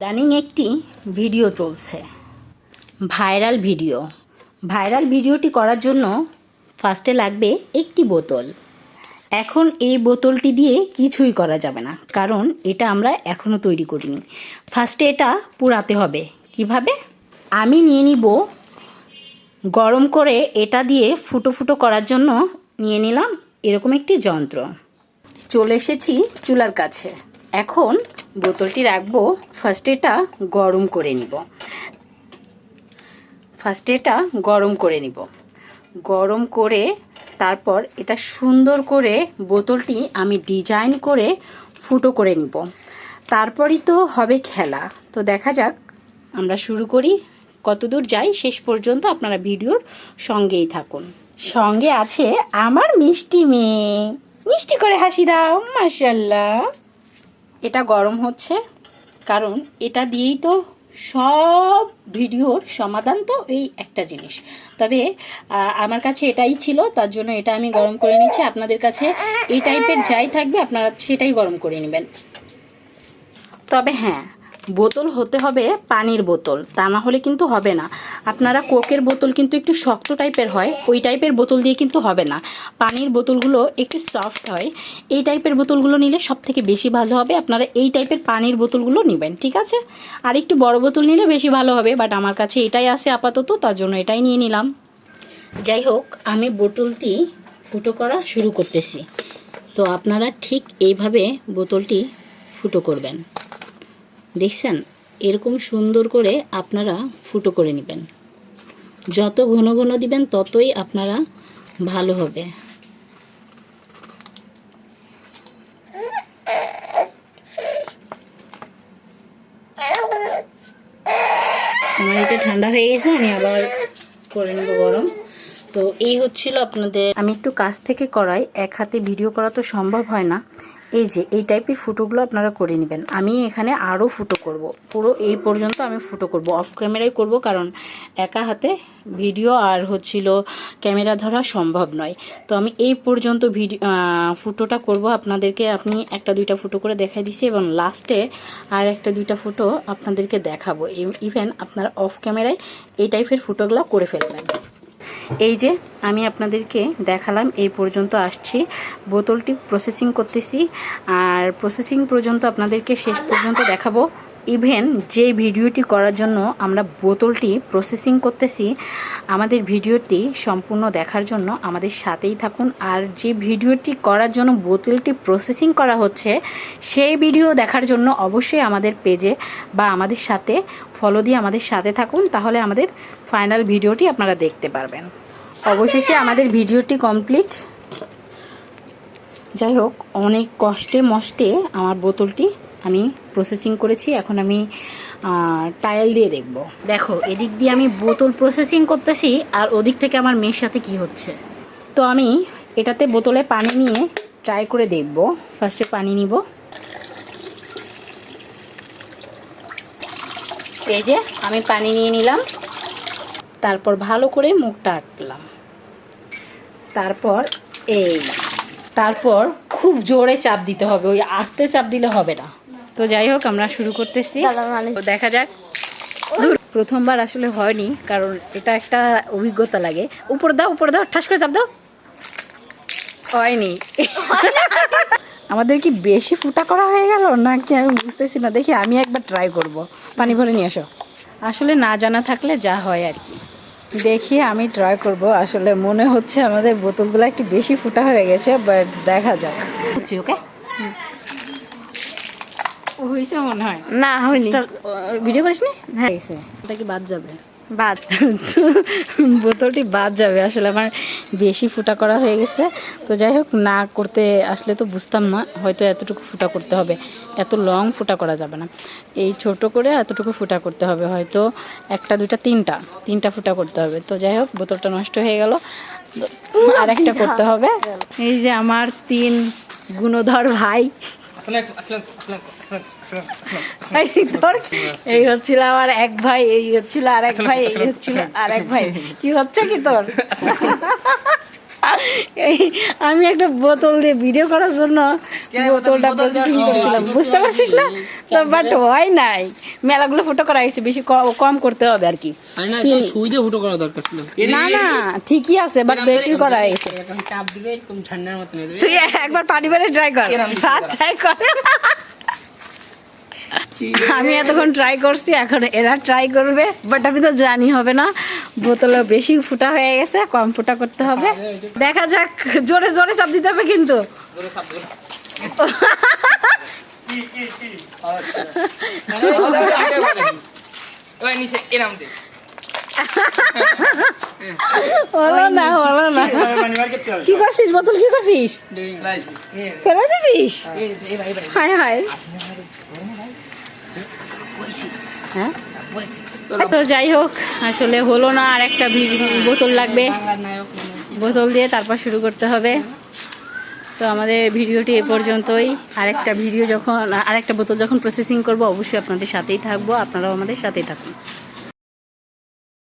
ইদানিং একটি ভিডিও চলছে, ভাইরাল ভিডিওটি করার জন্য ফার্স্টে লাগবে একটি বোতল। এখন এই বোতলটি দিয়ে কিছুই করা যাবে না, কারণ এটা আমরা এখনও তৈরি করিনি। ফার্স্টে এটা পোড়াতে হবে। কিভাবে? আমি নিয়ে নিব গরম করে এটা দিয়ে ফুটো ফুটো করার জন্য নিয়ে নিলাম এরকম একটি যন্ত্র। চলে এসেছি চুলার কাছে। এখন বোতলটি রাখবো। ফার্স্টে এটা গরম করে নিব। গরম করে তারপর এটা সুন্দর করে বোতলটি আমি ডিজাইন করে ফুটো করে নিব। তারপরই তো হবে খেলা। তো দেখা যাক, আমরা শুরু করি। কতদূর যাই শেষ পর্যন্ত আপনারা ভিডিওর সঙ্গেই থাকুন। সঙ্গে আছে আমার মিষ্টি মেয়ে। মিষ্টি করে হাসি দাও, মাশাআল্লাহ। এটা গরম হচ্ছে, কারণ এটা দিয়েই তো সব ভিডিওর সমাধান। তো এই একটা জিনিস, তবে আমার কাছে এটাই ছিল, তার জন্য এটা আমি গরম করে নিচ্ছি। আপনাদের কাছে এই টাইপের যাই থাকবে আপনারা সেটাই গরম করে নেবেন। তবে হ্যাঁ, বোতল হতে হবে পানির বোতল, তা না হলে কিন্তু হবে না। আপনারা কোকের বোতল কিন্তু একটু শক্ত টাইপের হয়, ওই টাইপের বোতল দিয়ে কিন্তু হবে না। পানির বোতলগুলো একটু সফট হয়, এই টাইপের বোতলগুলো নিলে সব থেকে বেশি ভালো হবে। আপনারা এই টাইপের পানির বোতলগুলো নেবেন, ঠিক আছে? আর একটু বড় বোতল নিলে বেশি ভালো হবে, বাট আমার কাছে এটাই আছে আপাতত, তার জন্য এটাই নিয়ে নিলাম। যাই হোক, আমি বোতলটি ফুটো করা শুরু করতেছি। তো আপনারা ঠিক এইভাবে বোতলটি ফুটো করবেন। দেখছেন, এরকম সুন্দর করে আপনারা ফুটো করে নেবেন। যত ঘন ঘন দিবেন ততই আপনারা ভালো হবে। আমার এটা ঠান্ডা হয়ে গেছে, আমি আবার করে নেব গরম। তো এই হচ্ছিল আপনাদের। আমি একটু কাছ থেকে করাই, এক হাতে ভিডিও করা তো সম্ভব হয় না। এই যে এই টাইপের ফুটোগুলো আপনারা করে নেবেন। আমি এখানে আরও ফুটো করব, পুরো এই পর্যন্ত আমি ফুটো করব, অফ ক্যামেরায় করব, কারণ একা হাতে ভিডিও আর হচ্ছিল ক্যামেরা ধরা সম্ভব নয়। তো আমি এই পর্যন্ত ফুটোটা করব আপনাদেরকে। আপনি একটা দুইটা ফুটো করে দেখাই দিছি, এবং লাস্টে আর একটা দুইটা ফুটো আপনাদেরকে দেখাবো। ইভেন আপনারা অফ ক্যামেরায় এই টাইপের ফুটোগুলো করে ফেলবেন। এই যে আমি আপনাদেরকে দেখালাম, এই পর্যন্ত আসছি। বোতলটি প্রসেসিং করতেছি, আর প্রসেসিং পর্যন্ত আপনাদেরকে শেষ পর্যন্ত দেখাবো। ইভেন যে ভিডিওটি করার জন্য আমরা বোতলটি প্রসেসিং করতেছি, আমাদের ভিডিওটি সম্পূর্ণ দেখার জন্য আমাদের সাথেই থাকুন। আর যে ভিডিওটি করার জন্য বোতলটি প্রসেসিং করা হচ্ছে, সেই ভিডিও দেখার জন্য অবশ্যই আমাদের পেজে বা আমাদের সাথে ফলো দিয়ে আমাদের সাথে থাকুন, তাহলে আমাদের ফাইনাল ভিডিওটি আপনারা দেখতে পারবেন। অবশেষে আমাদের ভিডিওটি কমপ্লিট। যাই হোক, অনেক কষ্টে মষ্টে আমার বোতলটি আমি প্রসেসিং করেছি। এখন আমি টাইল দিয়ে দেখব। দেখো, এদিক দিয়ে আমি বোতল প্রসেসিং করতেছি, আর ওদিক থেকে আমার মেয়ের সাথে কি হচ্ছে। তো আমি এটাতে বোতলে পানি নিয়ে ট্রাই করে দেখব। ফার্স্টে পানি নিব। এই যে আমি পানি নিয়ে নিলাম, তারপর ভালো করে মুখটা আটলাম। তারপর খুব জোরে চাপ দিতে হবে, ওই আস্তে চাপ দিলে হবে না। তো যাই হোক, আমরা শুরু করতেছি, দেখা যাক। প্রথমবার আসলে হয়নি, কারণ এটা একটা অভিজ্ঞতা লাগে। উপর দাও, ঠাস করে চাপ দাও। হয়নি। আমাদের কি বেশি ফুটা করা হয়ে গেল নাকি আমি বুঝতেছি না। দেখি, আমি একবার ট্রাই করব। পানি ভরে নিয়ে আসো। আসলে না জানা থাকলে যা হয় আর কি। দেখি, আমি ট্রাই করব। আসলে মনে হচ্ছে আমাদের বোতলগুলো একটু বেশি ফুটা হয়ে গেছে, বাট দেখা যাক। বুঝছি, ওকে। হয়েছে মনে হয়। না হয়নি। ভিডিও করিস নি? হ্যাঁ, ওটা কি বাদ যাবে? বাদ। বোতলটি বাদ যাবে। আসলে আমার বেশি ফুটা করা হয়ে গেছে। তো যাই হোক, না করতে আসলে তো বুঝতাম না, হয়তো এতটুকু ফুটা করতে হবে, এত লং ফুটা করা যাবে না। এই ছোট করে এতটুকু ফুটা করতে হবে, হয়তো একটা দুইটা তিনটা ফুটা করতে হবে। তো যাই হোক, বোতলটা নষ্ট হয়ে গেল, আর একটা করতে হবে। এই যে আমার 3 গুণধর ভাই, এই হচ্ছিল আমার এক ভাই, এই হচ্ছিল আর এক ভাই, এই হচ্ছিল আর এক ভাই। কি হচ্ছে কি তোর? এই আমি একটা বোতল দিয়ে ভিডিও করার জন্য বোতলটা প্রসেসিং করছিলাম, বুঝতে পারছিস না? তো বাট হয় নাই, মেলাগুলো ফুটো করা হয়েছে, বেশি কম করতে হবে আর কি। সুই দিয়ে ফুটো করা দরকার ছিল। না না ঠিকই আছে, বাট বেশি করা হয়েছে। চাপ দিবে এরকম ঠান্ডার মতো তুই একবার পানি বেড়ে ট্রাই কর, ট্রাই কর। আমি এতক্ষণ ট্রাই করছি, এখন এরা ট্রাই করবে, বাট আমি তো জানি হবে না, বোতলে বেশি ফুটা হয়ে গেছে, কম ফুটা করতে হবে। দেখা যাক, জোরে জোরে চাপ দিতে হবে কিন্তু। হলো না, হলো না। কি করছিস? বোতল কি করছিস? ফেলে দিছিস? হায় হায়। হ্যাঁ, তো যাই হোক, আসলে হলো না, আর একটা বোতল লাগবে, বোতল দিয়ে তারপর শুরু করতে হবে। তো আমাদের ভিডিওটি এ পর্যন্তই। আরেকটা বোতল যখন প্রসেসিং করব, অবশ্যই আপনাদের সাথেই থাকবো, আপনারাও আমাদের সাথেই থাকুন।